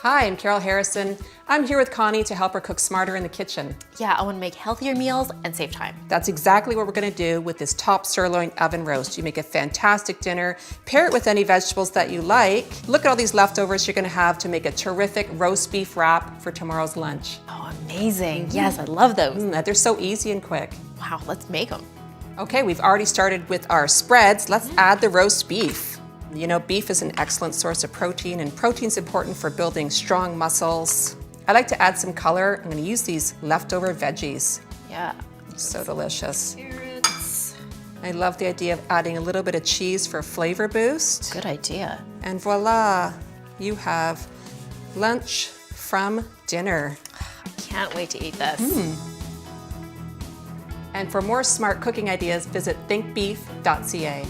Hi, I'm Carol Harrison. I'm here with Connie to help her cook smarter in the kitchen. Yeah, I want to make healthier meals and save time. That's exactly what we're going to do with this top sirloin oven roast. You make a fantastic dinner, pair it with any vegetables that you like. Look at all these leftovers you're going to have to make a terrific roast beef wrap for tomorrow's lunch. Oh, amazing. Yes, I love those. They're so easy and quick. Wow, let's make them. Okay, we've already started with our spreads. Let's add the roast beef. You know, beef is an excellent source of protein, and protein's important for building strong muscles. I like to add some color. I'm going to use these leftover veggies. Yeah. So delicious. Carrots. I love the idea of adding a little bit of cheese for a flavor boost. Good idea. And voila, you have lunch from dinner. I can't wait to eat this. And for more smart cooking ideas, visit thinkbeef.ca.